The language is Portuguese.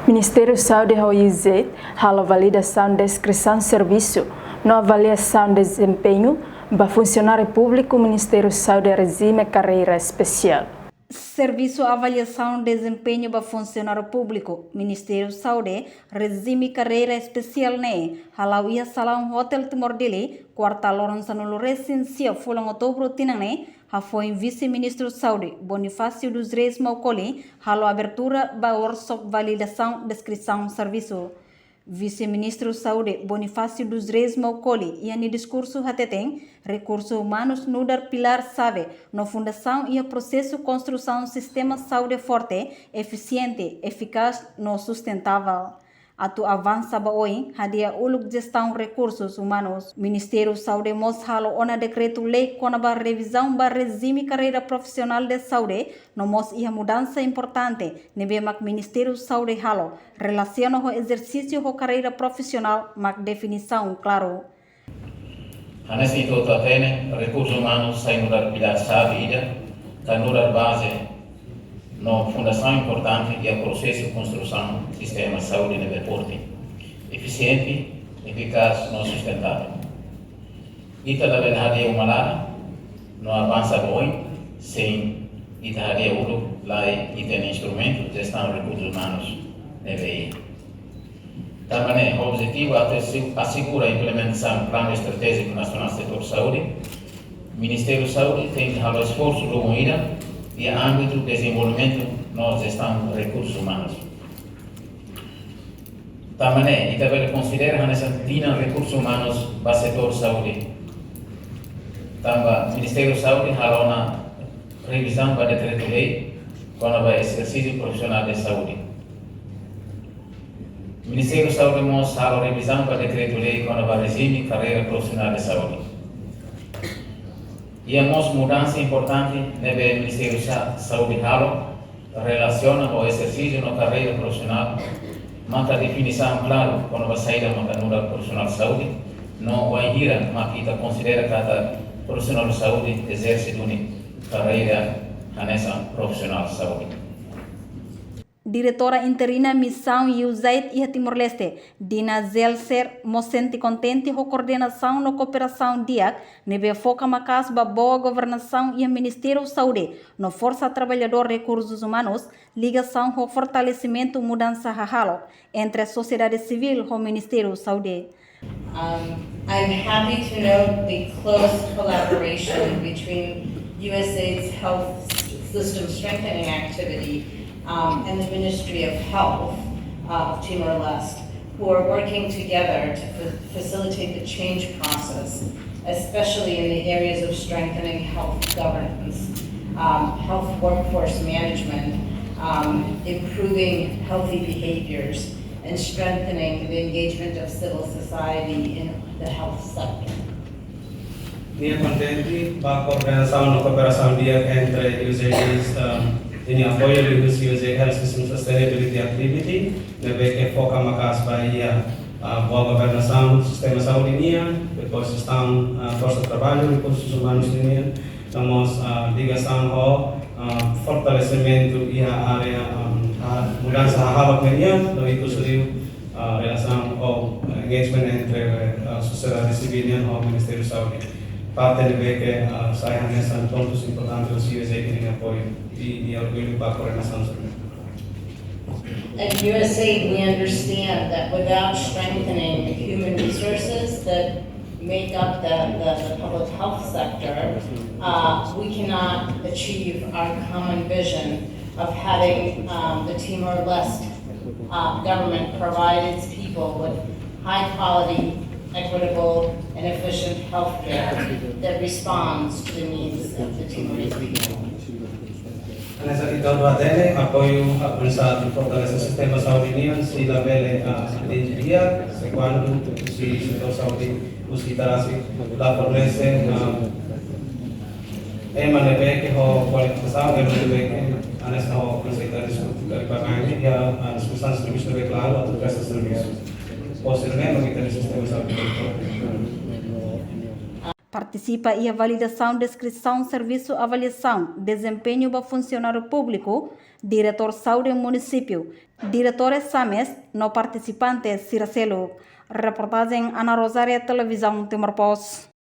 Ministério Saúde e Usaid hala validação Deskrisaun Servisu na avaliação de desempenho para funcionário público. Ministério Saúde regime carreira especial. Serviço avaliação de desempenho para funcionário público. Ministério Saúde regime carreira especial ne halawia salão hotel Timor Dili quartal Lorenzo no recensia fulang outubro tinang foi vice-ministro Saúde Bonifácio dos Reis Maucoli halo abertura para workshop validação Deskrisaun Servisu. Vice-ministro Saúde Bonifácio dos Reis Maucoli e no discurso hateteng recursos humanos no dar pilar sabe na fundação e o processo construção sistema saúde forte, eficiente, eficaz no sustentável. Atu avança ba oi hadia uluk gestão recursos humanos. Ministério Saúde mos halo ona decreto lei kona ba revisão ba regime carreira profissional de saúde no mos ia mudança importante nebe mak Ministério Saúde halo relaciona o exercício ho carreira profissional mak definição claro. Nesse itu tatene recursos humanos sai mudar pilar sabe ida kan mudar base no fundação importante e o processo de construção do sistema de saúde no deporte, eficiente, eficaz e sustentável. Ita da verdade uma lá, não avança bem, sem ita hadia ulo lá e tem instrumento de gestão de recursos humanos NBI. Também o objetivo é assegurar a implementação do Plano Estratégico Nacional do Setor de Saúde. O Ministério da Saúde tem que fazer esforço de unida e âmbito de desenvolvimento na gestão de recursos humanos. Também, também considera a necessidade de recursos humanos para o setor de saúde. Também, o Ministério da Saúde hará uma revisão para decreto-lei quando vai exercício profissional de saúde. O Ministério da Saúde mostra a revisão para decreto-lei quando vai regime carreira profissional de saúde. E a mudança importante no Ministério da Saúde relaciona o exercício na carreira profissional, mas a definição clara quando vai sair da carreira profissional de saúde, não vai ir, mas que considera que cada profissional de saúde exerce uma carreira nessa profissional de saúde. Diretora interina Missão Usaid e Timor-Leste, Dina Zelser, mo sente contente com a coordenação na cooperação DIAC, nebe foca macas ba boa governação e o Ministério da Saúde, no Força Trabalhador Recursos Humanos, ligação com fortalecimento mudança halo entre a sociedade civil e o Ministério da Saúde. I'm happy to note the close collaboration between USAID's health system strengthening activity and the Ministry of Health of Timor-Leste, who are working together to facilitate the change process, especially in the areas of strengthening health governance, health workforce management, improving healthy behaviors, and strengthening the engagement of civil society in the health sector. Minha contente com a cooperação dia entre USAID ini apoio do Usaid Health System Sustainability Activity, que foca macas para a boa governação do sistema de saúde depois estão força de trabalho, recursos humanos temos ligação ao fortalecimento e a área mudança halo então inclusive relação ao engagement entre a sociedade civil e o Ministério da Saúde. Parte de que saem nesses pontos importantes do USAID em apoio e orgulho para a coordenação. At USAID, we understand that without strengthening the human resources that make up the public health sector, we cannot achieve our common vision of having the Timor-Leste government provide its people with high quality, equitable and efficient health care that responds to the needs of the Timorese people. Nessa questão dele, apoio a pensar em fortalecer o sistema de saúde se la vele a dia, se quando se o setor saúde hospitalar la fornece maneira que a qualificação é maneira que a nessa consegue discutir para a a discussão de serviço é claro a todas essas serviços. Possivelmente que tem sistema de saúde. Participa e a validação, descrição, serviço, avaliação, desempenho do funcionário público, diretor saúde município, diretor exames, no participante Ciracelo. Reportagem Ana Rosária, televisão Timor Post.